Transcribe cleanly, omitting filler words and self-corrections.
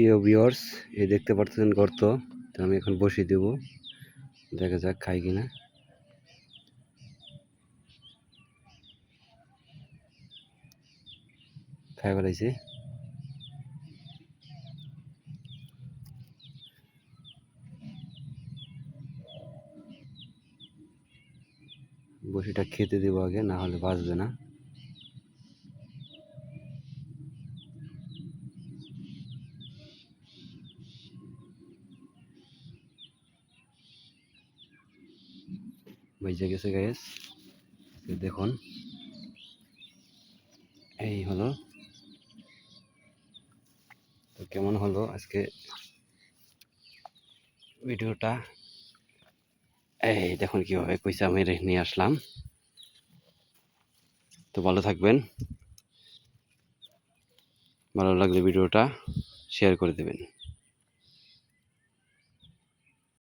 প্রিয় ভিউয়ার্স, এই দেখতে পাচ্ছেন গর্ত। তো আমি এখন বসিয়ে দেব, দেখা যাক খাই কিনা। খাই ফেলাইছি। বসিটা খেতে দেব আগে, না হলে বাঁচবে না। বেজে গেছে গাইস, দেখুন এই হলো। তো কেমন হলো আজকে ভিডিওটা, এই দেখুন কিভাবে কইসা মেরে নিয়ে আসলাম। তো ভালো থাকবেন, ভালো লাগলে ভিডিওটা শেয়ার করে দেবেন।